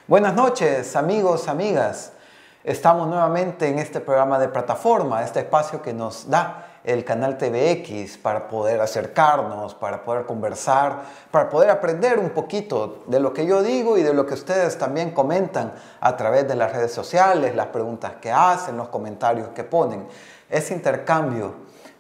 Buenas noches, amigos, amigas. Estamos nuevamente en este programa de plataforma, este espacio que nos da el canal TVX para poder acercarnos, para poder conversar, para poder aprender un poquito de lo que yo digo y de lo que ustedes también comentan a través de las redes sociales, las preguntas que hacen, los comentarios que ponen. Ese intercambio,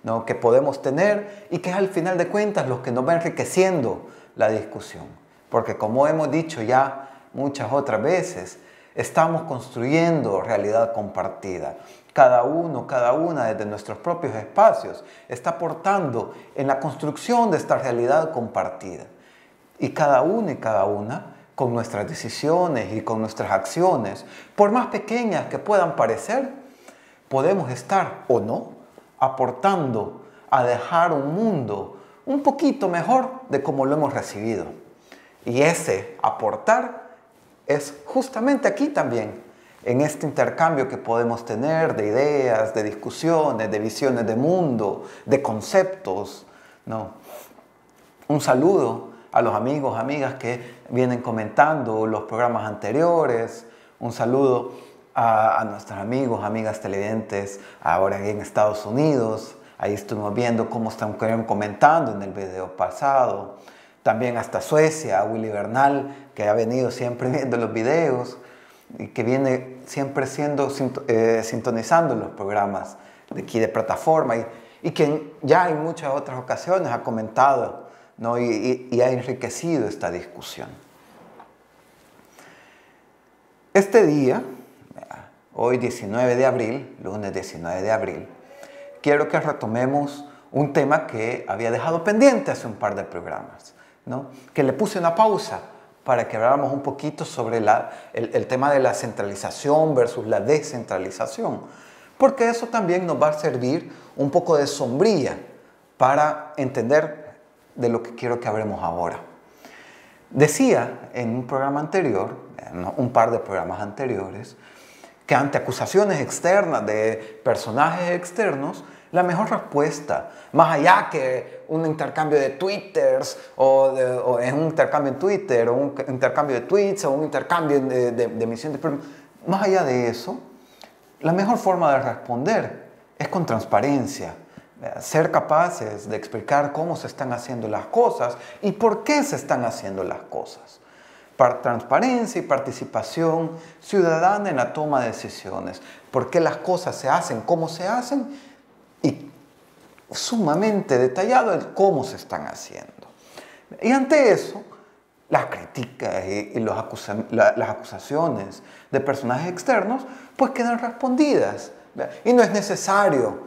¿no?, que podemos tener y que es al final de cuentas lo que nos va enriqueciendo la discusión. Porque como hemos dicho ya muchas otras veces, estamos construyendo realidad compartida. Cada uno, cada una desde nuestros propios espacios está aportando en la construcción de esta realidad compartida. Y cada uno y cada una, con nuestras decisiones y con nuestras acciones, por más pequeñas que puedan parecer, podemos estar o no aportando a dejar un mundo un poquito mejor de como lo hemos recibido. Y ese aportar es justamente aquí también, en este intercambio que podemos tener de ideas, de discusiones, de visiones de mundo, de conceptos, ¿no? Un saludo a los amigos, amigas que vienen comentando los programas anteriores. Un saludo a nuestros amigos, amigas televidentes ahora en Estados Unidos. Ahí estuvimos viendo cómo están comentando en el video pasado. También hasta Suecia, a Willy Bernal, que ha venido siempre viendo los videos y que viene siempre sintonizando los programas de aquí de plataforma y que ya en muchas otras ocasiones ha comentado, ¿no?, y ha enriquecido esta discusión. Este día, hoy 19 de abril, lunes 19 de abril, quiero que retomemos un tema que había dejado pendiente hace un par de programas, ¿no?, que le puse una pausa para que habláramos un poquito sobre el tema de la centralización versus la descentralización, porque eso también nos va a servir un poco de sombría para entender de lo que quiero que hablemos ahora. Decía en un programa anterior, un par de programas anteriores, que ante acusaciones externas de personajes externos, la mejor respuesta, más allá que un intercambio de twitters o en un intercambio en Twitter o un intercambio de tweets o un intercambio de emisión de premios, más allá de eso, la mejor forma de responder es con transparencia, ser capaces de explicar cómo se están haciendo las cosas y por qué se están haciendo las cosas. Para transparencia y participación ciudadana en la toma de decisiones, por qué las cosas se hacen, cómo se hacen y sumamente detallado el cómo se están haciendo. Y ante eso, las críticas y las acusaciones de personajes externos pues quedan respondidas, ¿verdad? Y no es necesario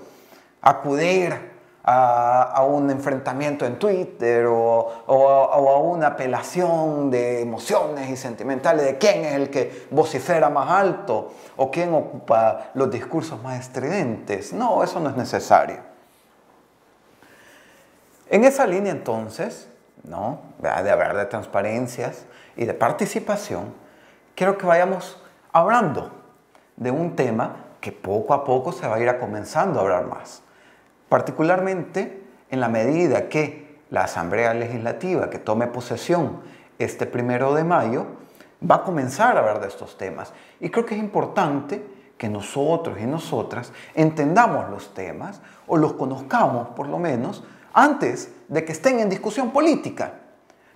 acudir a un enfrentamiento en Twitter o a una apelación de emociones y sentimentales de quién es el que vocifera más alto o quién ocupa los discursos más estridentes. No, eso no es necesario. En esa línea entonces, ¿no?, de hablar de transparencias y de participación, quiero que vayamos hablando de un tema que poco a poco se va a ir comenzando a hablar más. Particularmente en la medida que la Asamblea Legislativa que tome posesión este 1 de mayo va a comenzar a hablar de estos temas. Y creo que es importante que nosotros y nosotras entendamos los temas o los conozcamos por lo menos antes de que estén en discusión política.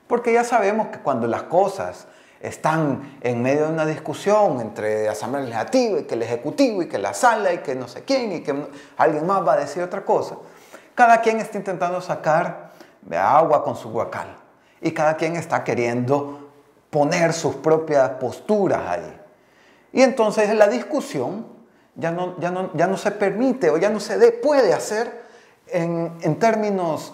Porque ya sabemos que cuando las cosas están en medio de una discusión entre la Asamblea Legislativa y que el Ejecutivo y que la Sala y que no sé quién y que alguien más va a decir otra cosa, cada quien está intentando sacar agua con su guacal y cada quien está queriendo poner sus propias posturas ahí. Y entonces la discusión ya no se permite o ya no se puede hacer en términos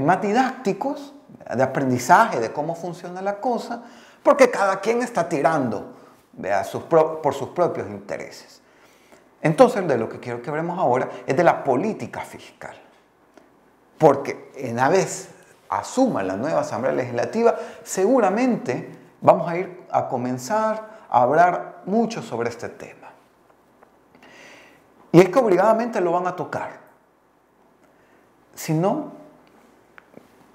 más didácticos, de aprendizaje de cómo funciona la cosa, porque cada quien está tirando por sus propios intereses. Entonces, de lo que quiero que hablemos ahora es de la política fiscal. Porque una vez asuma la nueva Asamblea Legislativa, seguramente vamos a ir a comenzar a hablar mucho sobre este tema. Y es que obligadamente lo van a tocar. Si no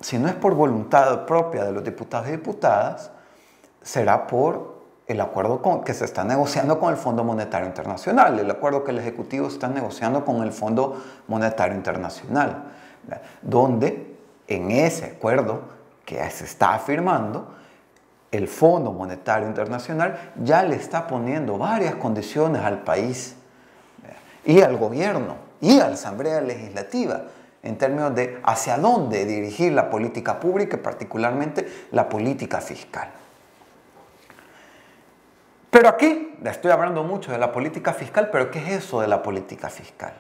es por voluntad propia de los diputados y diputadas, será por el acuerdo que se está negociando con el Fondo Monetario Internacional, el acuerdo que el Ejecutivo está negociando con el Fondo Monetario Internacional, donde en ese acuerdo que se está firmando, el Fondo Monetario Internacional ya le está poniendo varias condiciones al país y al gobierno y a la Asamblea Legislativa en términos de hacia dónde dirigir la política pública y particularmente la política fiscal. Pero aquí le estoy hablando mucho de la política fiscal, pero ¿qué es eso de la política fiscal?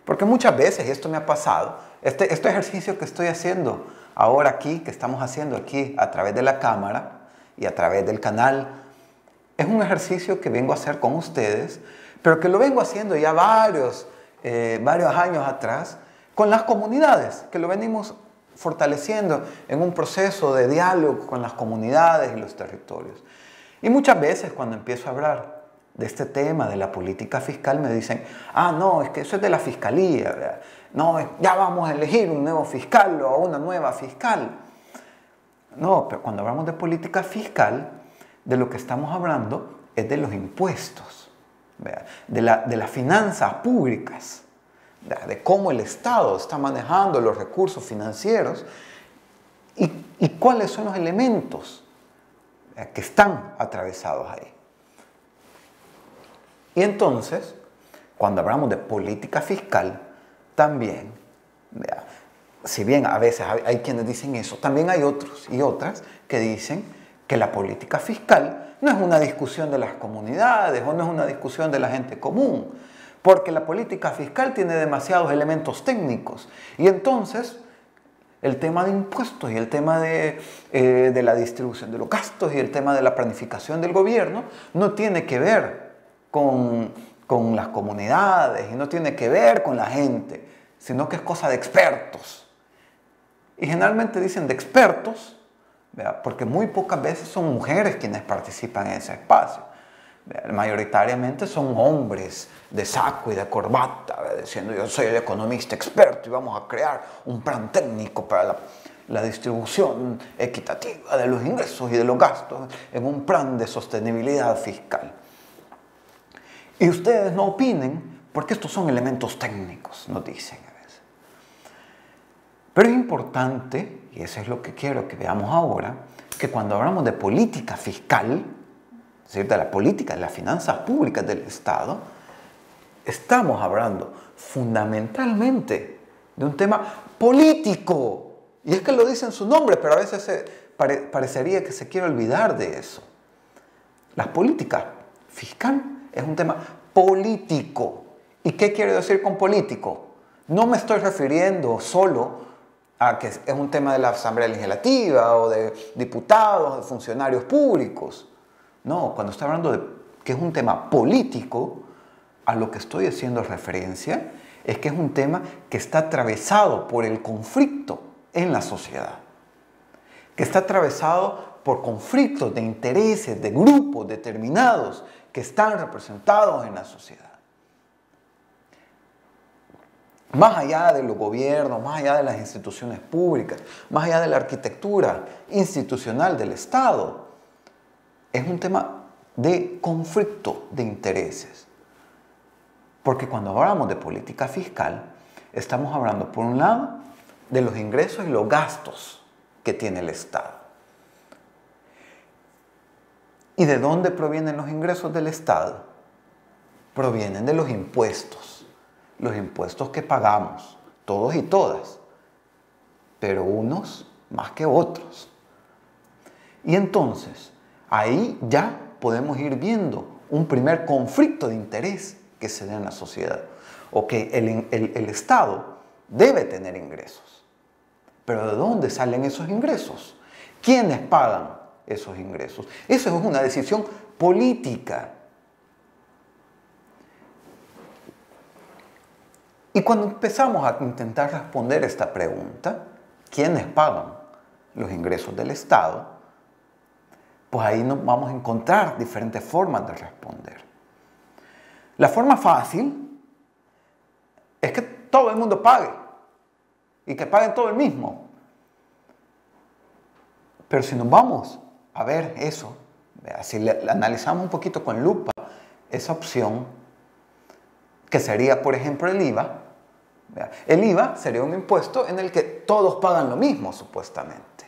Porque muchas veces, y esto me ha pasado, este ejercicio que estoy haciendo ahora aquí, que estamos haciendo aquí a través de la cámara y a través del canal, es un ejercicio que vengo a hacer con ustedes, pero que lo vengo haciendo ya varios años atrás con las comunidades, que lo venimos fortaleciendo en un proceso de diálogo con las comunidades y los territorios. Y muchas veces cuando empiezo a hablar de este tema de la política fiscal me dicen, ah, no, es que eso es de la fiscalía, ¿verdad? No, ya vamos a elegir un nuevo fiscal o una nueva fiscal. No, pero cuando hablamos de política fiscal, de lo que estamos hablando es de los impuestos, ¿verdad? De las finanzas públicas, ¿verdad? De cómo el Estado está manejando los recursos financieros y cuáles son los elementos que están atravesados ahí. Y entonces, cuando hablamos de política fiscal, también, si bien a veces hay quienes dicen eso, también hay otros y otras que dicen que la política fiscal no es una discusión de las comunidades o no es una discusión de la gente común, porque la política fiscal tiene demasiados elementos técnicos y entonces el tema de impuestos y el tema de la distribución de los gastos y el tema de la planificación del gobierno no tiene que ver con las comunidades y no tiene que ver con la gente, sino que es cosa de expertos. Y generalmente dicen de expertos, ¿verdad? Porque muy pocas veces son mujeres quienes participan en ese espacio. Mayoritariamente son hombres de saco y de corbata, diciendo yo soy el economista experto y vamos a crear un plan técnico para la distribución equitativa de los ingresos y de los gastos en un plan de sostenibilidad fiscal. Y ustedes no opinen porque estos son elementos técnicos, nos dicen a veces. Pero es importante, y eso es lo que quiero que veamos ahora, que cuando hablamos de política fiscal, es decir, de la política, de las finanzas públicas del Estado, estamos hablando fundamentalmente de un tema político. Y es que lo dice en su nombre, pero a veces parecería que se quiere olvidar de eso. La política fiscal es un tema político. ¿Y qué quiero decir con político? No me estoy refiriendo solo a que es un tema de la Asamblea Legislativa o de diputados, de funcionarios públicos. No, cuando estoy hablando de que es un tema político, a lo que estoy haciendo referencia es que es un tema que está atravesado por el conflicto en la sociedad, que está atravesado por conflictos de intereses, de grupos determinados que están representados en la sociedad. Más allá de los gobiernos, más allá de las instituciones públicas, más allá de la arquitectura institucional del Estado, es un tema de conflicto de intereses. Porque cuando hablamos de política fiscal, estamos hablando, por un lado, de los ingresos y los gastos que tiene el Estado. ¿Y de dónde provienen los ingresos del Estado? Provienen de los impuestos que pagamos, todos y todas, pero unos más que otros. Y entonces, ahí ya podemos ir viendo un primer conflicto de interés que se da en la sociedad, o que el Estado debe tener ingresos. Pero ¿de dónde salen esos ingresos? ¿Quiénes pagan esos ingresos? Eso es una decisión política. Y cuando empezamos a intentar responder esta pregunta, ¿quiénes pagan los ingresos del Estado? Pues ahí nos vamos a encontrar diferentes formas de responder. La forma fácil es que todo el mundo pague y que paguen todo el mismo. Pero si nos vamos a ver eso, Si le analizamos un poquito con lupa esa opción, que sería, por ejemplo, el IVA. El IVA sería un impuesto en el que todos pagan lo mismo, supuestamente.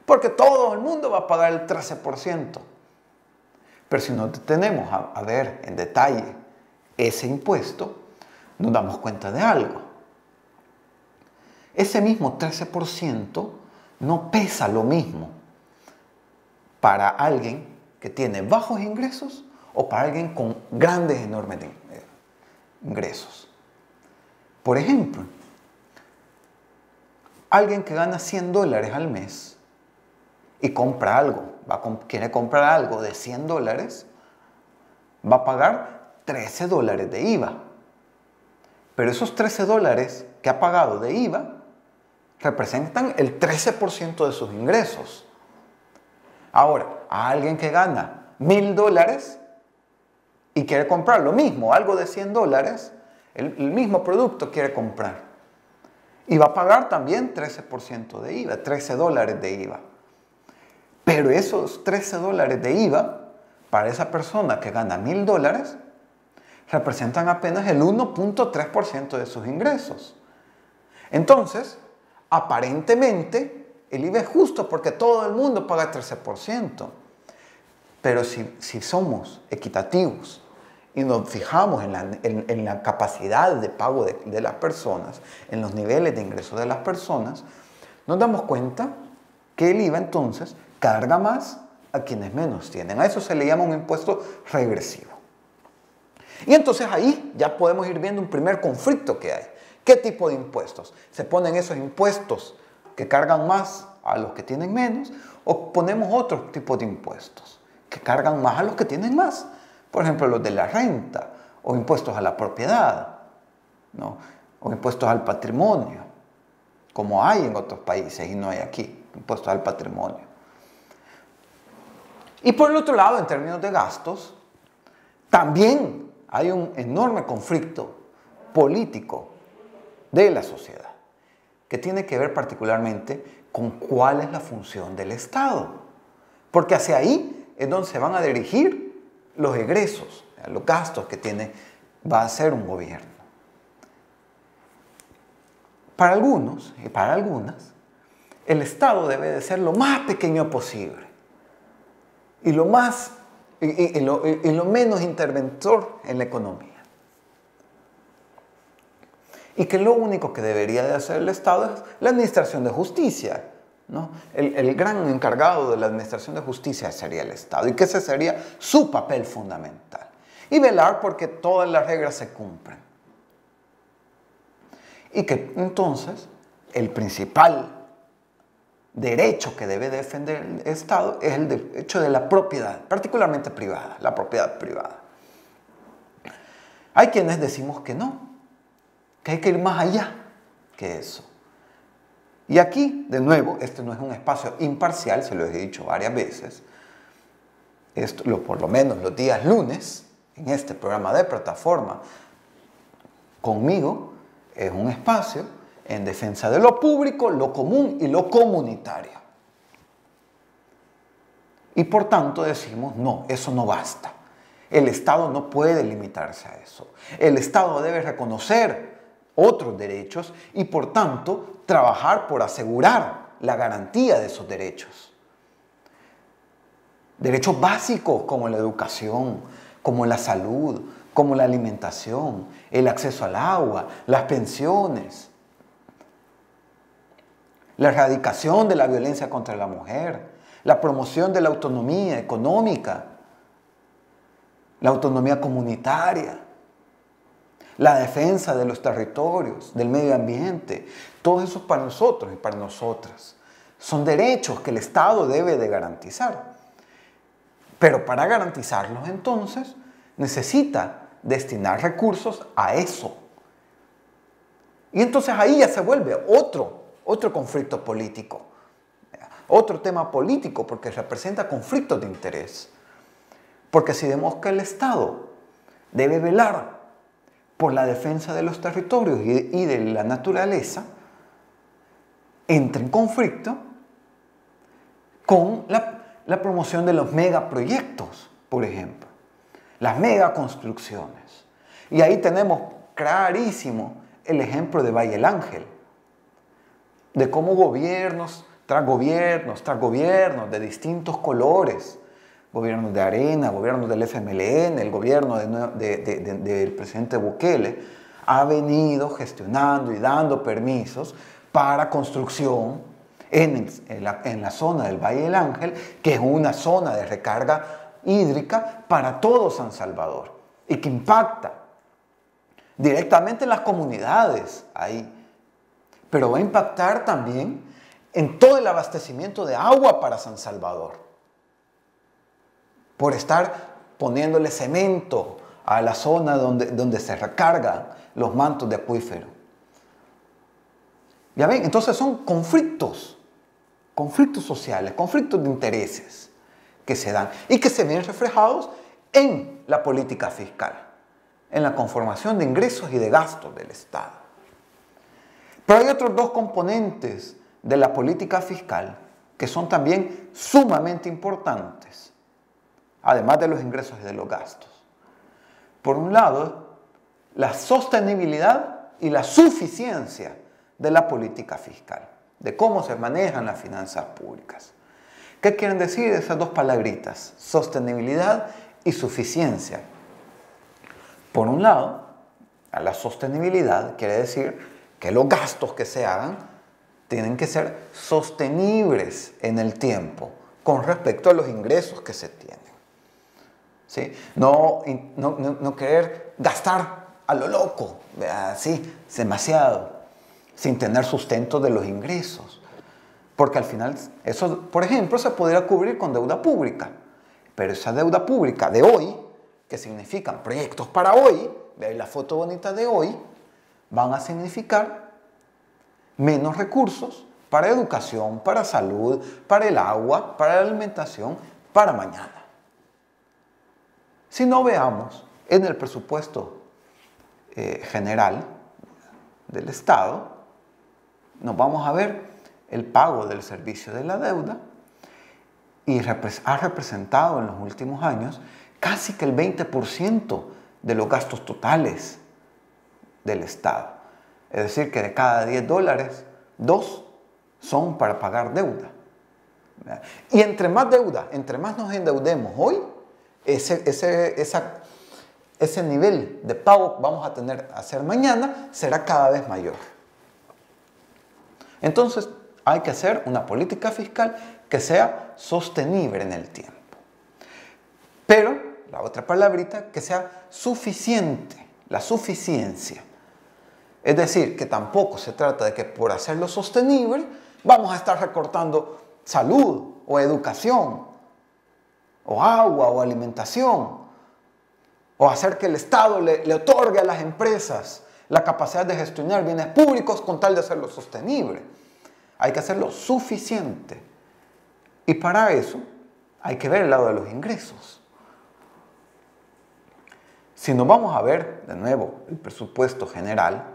Porque todo el mundo va a pagar el 13%. Pero si nos detenemos a ver en detalle ese impuesto, nos damos cuenta de algo. Ese mismo 13% no pesa lo mismo para alguien que tiene bajos ingresos o para alguien con grandes, enormes ingresos. Por ejemplo, alguien que gana $100 al mes y compra algo, quiere comprar algo de $100, va a pagar $13 de IVA. Pero esos $13 que ha pagado de IVA representan el 13% de sus ingresos. Ahora, a alguien que gana $1,000 y quiere comprar lo mismo, algo de $100, el mismo producto quiere comprar. Y va a pagar también 13% de IVA, $13 de IVA. Pero esos $13 de IVA, para esa persona que gana $1,000, representan apenas el 1.3% de sus ingresos. Entonces, aparentemente, el IVA es justo porque todo el mundo paga 13%. Pero si somos equitativos y nos fijamos en la capacidad de pago de las personas, en los niveles de ingresos de las personas, nos damos cuenta que el IVA entonces carga más a quienes menos tienen. A eso se le llama un impuesto regresivo. Y entonces ahí ya podemos ir viendo un primer conflicto que hay. ¿Qué tipo de impuestos? ¿Se ponen esos impuestos que cargan más a los que tienen menos? ¿O ponemos otro tipo de impuestos que cargan más a los que tienen más? Por ejemplo, los de la renta, o impuestos a la propiedad, ¿no? O impuestos al patrimonio, como hay en otros países y no hay aquí, impuestos al patrimonio. Y por el otro lado, en términos de gastos, también hay un enorme conflicto político de la sociedad, que tiene que ver particularmente con cuál es la función del Estado. Porque hacia ahí es donde se van a dirigir los egresos, los gastos que va a hacer un gobierno. Para algunos y para algunas, el Estado debe de ser lo más pequeño posible y lo menos interventor en la economía. Y que lo único que debería de hacer el Estado es la administración de justicia, ¿no? El gran encargado de la administración de justicia sería el Estado, y que ese sería su papel fundamental. Y velar porque todas las reglas se cumplen. Y que entonces el principal derecho que debe defender el Estado es el derecho de la propiedad, particularmente privada, la propiedad privada. Hay quienes decimos que no, que hay que ir más allá que eso. Y aquí, de nuevo, este no es un espacio imparcial, se lo he dicho varias veces. Por lo menos los días lunes, en este programa de plataforma, conmigo, es un espacio en defensa de lo público, lo común y lo comunitario. Y por tanto decimos, no, eso no basta. El Estado no puede limitarse a eso. El Estado debe reconocer otros derechos y por tanto trabajar por asegurar la garantía de esos derechos. Derechos básicos como la educación, como la salud, como la alimentación, el acceso al agua, las pensiones, la erradicación de la violencia contra la mujer, la promoción de la autonomía económica, la autonomía comunitaria, la defensa de los territorios, del medio ambiente. Todo eso para nosotros y para nosotras. Son derechos que el Estado debe de garantizar. Pero para garantizarlos entonces necesita destinar recursos a eso. Y entonces ahí ya se vuelve otro conflicto político. Otro tema político porque representa conflictos de interés. Porque si vemos que el Estado debe velar por la defensa de los territorios y de la naturaleza, entra en conflicto con la promoción de los megaproyectos, por ejemplo, las megaconstrucciones. Y ahí tenemos clarísimo el ejemplo de Valle el Ángel, de cómo gobiernos tras gobiernos de distintos colores, gobiernos de Arena, gobiernos del FMLN, el gobierno del presidente Bukele, ha venido gestionando y dando permisos para construcción en la zona del Valle del Ángel, que es una zona de recarga hídrica para todo San Salvador y que impacta directamente en las comunidades ahí, pero va a impactar también en todo el abastecimiento de agua para San Salvador, por estar poniéndole cemento a la zona donde se recargan los mantos de acuífero. Ya ven, entonces son conflictos sociales, conflictos de intereses que se dan y que se ven reflejados en la política fiscal, en la conformación de ingresos y de gastos del Estado. Pero hay otros dos componentes de la política fiscal que son también sumamente importantes, además de los ingresos y de los gastos. Por un lado, la sostenibilidad y la suficiencia de la política fiscal, de cómo se manejan las finanzas públicas. ¿Qué quieren decir esas dos palabritas? Sostenibilidad y suficiencia. Por un lado, la sostenibilidad quiere decir que los gastos que se hagan tienen que ser sostenibles en el tiempo con respecto a los ingresos que se tienen. ¿Sí? No querer gastar a lo loco, así, demasiado, sin tener sustento de los ingresos. Porque al final, eso, por ejemplo, se podría cubrir con deuda pública. Pero esa deuda pública de hoy, que significan proyectos para hoy, vean la foto bonita de hoy, van a significar menos recursos para educación, para salud, para el agua, para la alimentación, para mañana. Si no, veamos en el presupuesto general del Estado, nos vamos a ver el pago del servicio de la deuda y ha representado en los últimos años casi que el 20% de los gastos totales del Estado. Es decir, que de cada $10, 2 son para pagar deuda. Y entre más deuda, entre más nos endeudemos hoy, ese nivel de pago que vamos a tener a hacer mañana será cada vez mayor. Entonces, hay que hacer una política fiscal que sea sostenible en el tiempo. Pero, la otra palabrita, que sea suficiente, la suficiencia. Es decir, que tampoco se trata de que por hacerlo sostenible vamos a estar recortando salud o educación, o agua o alimentación, o hacer que el Estado le otorgue a las empresas la capacidad de gestionar bienes públicos con tal de hacerlo sostenible. Hay que hacerlo suficiente. Y para eso hay que ver el lado de los ingresos. Si nos vamos a ver de nuevo el presupuesto general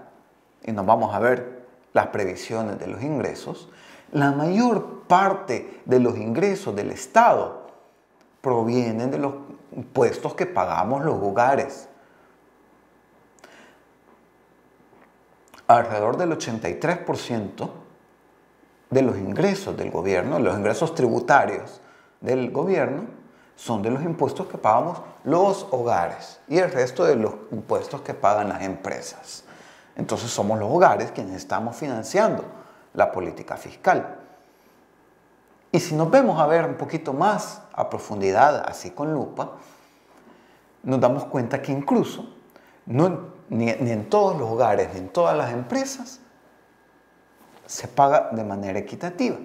y nos vamos a ver las previsiones de los ingresos, la mayor parte de los ingresos del Estado provienen de los impuestos que pagamos los hogares. Alrededor del 83% de los ingresos del gobierno, los ingresos tributarios del gobierno, son de los impuestos que pagamos los hogares y el resto de los impuestos que pagan las empresas. Entonces somos los hogares quienes estamos financiando la política fiscal. Y si nos vemos a ver un poquito más a profundidad, así con lupa, nos damos cuenta que incluso ni en todos los hogares ni en todas las empresas se paga de manera equitativa.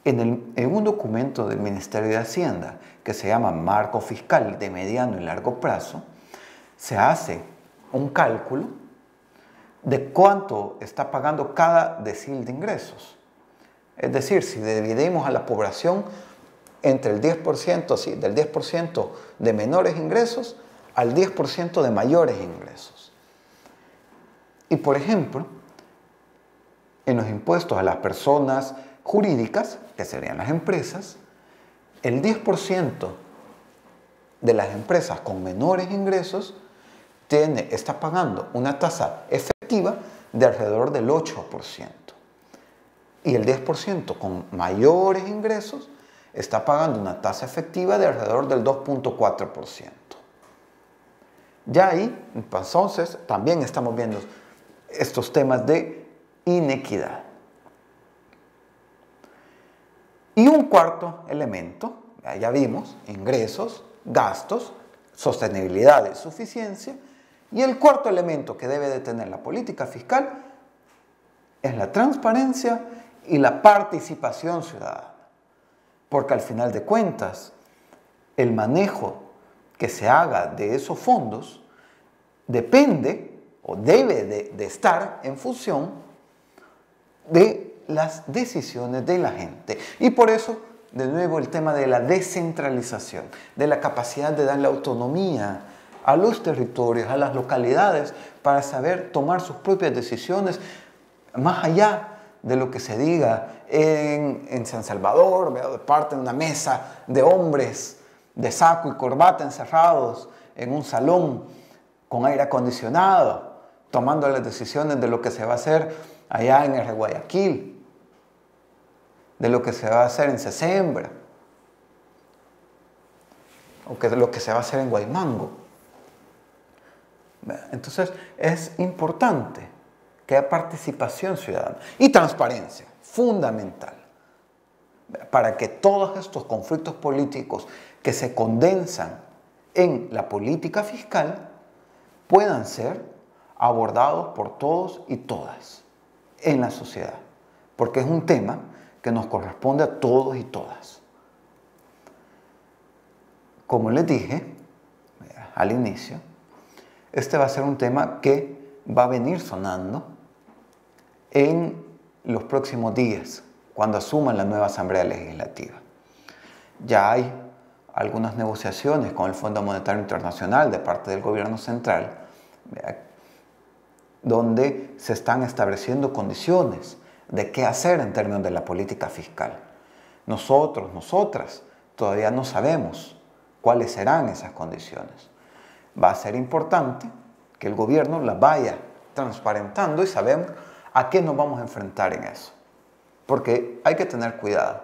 En un documento del Ministerio de Hacienda que se llama Marco Fiscal de Mediano y Largo Plazo, se hace un cálculo de cuánto está pagando cada decil de ingresos. Es decir, si dividimos a la población entre el 10%, sí, del 10% de menores ingresos al 10% de mayores ingresos. Y por ejemplo, en los impuestos a las personas jurídicas, que serían las empresas, el 10% de las empresas con menores ingresos está pagando una tasa efectiva de alrededor del 8%. Y el 10% con mayores ingresos está pagando una tasa efectiva de alrededor del 2.4%. Ya ahí, entonces, también estamos viendo estos temas de inequidad. Y un cuarto elemento, ya vimos, ingresos, gastos, sostenibilidad y suficiencia. Y el cuarto elemento que debe de tener la política fiscal es la transparencia y la participación ciudadana. Porque al final de cuentas, el manejo que se haga de esos fondos depende o debe de estar en función de las decisiones de la gente. Y por eso, de nuevo, el tema de la descentralización, de la capacidad de darle autonomía a los territorios, a las localidades, para saber tomar sus propias decisiones, más allá de lo que se diga en San Salvador, de parte de una mesa de hombres de saco y corbata encerrados en un salón con aire acondicionado, tomando las decisiones de lo que se va a hacer allá en el Guayaquil, de lo que se va a hacer en Sesembra, o de lo que se va a hacer en Guaymango. Entonces es importante que haya participación ciudadana y transparencia, fundamental, para que todos estos conflictos políticos que se condensan en la política fiscal puedan ser abordados por todos y todas en la sociedad, porque es un tema que nos corresponde a todos y todas. Como les dije al inicio, este va a ser un tema que va a venir sonando en los próximos días, cuando asuman la nueva Asamblea Legislativa. Ya hay algunas negociaciones con el Fondo Monetario Internacional de parte del gobierno central, donde se están estableciendo condiciones de qué hacer en términos de la política fiscal. Nosotras, todavía no sabemos cuáles serán esas condiciones. Va a ser importante que el gobierno las vaya transparentando y sabemos a qué nos vamos a enfrentar en eso. Porque hay que tener cuidado.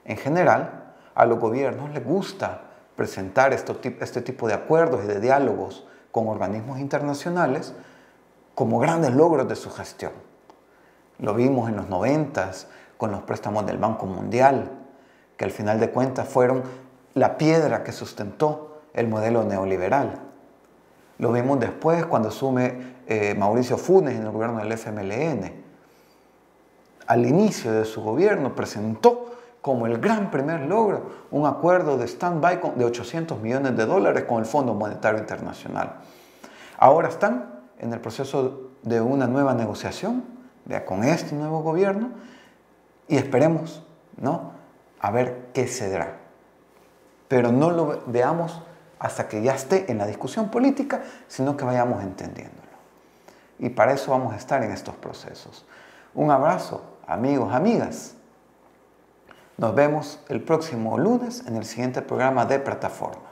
En general, a los gobiernos les gusta presentar este tipo de acuerdos y de diálogos con organismos internacionales como grandes logros de su gestión. Lo vimos en los 90s con los préstamos del Banco Mundial, que al final de cuentas fueron la piedra que sustentó el modelo neoliberal. Lo vimos después cuando asume Mauricio Funes en el gobierno del FMLN. Al inicio de su gobierno presentó como el gran primer logro un acuerdo de stand-by de $800 millones con el Fondo Monetario Internacional. Ahora están en el proceso de una nueva negociación con este nuevo gobierno y esperemos, ¿no?, a ver qué se dará. Pero no lo veamos hasta que ya esté en la discusión política, sino que vayamos entendiéndolo. Y para eso vamos a estar en estos procesos. Un abrazo, amigos, amigas. Nos vemos el próximo lunes en el siguiente programa de Plataforma.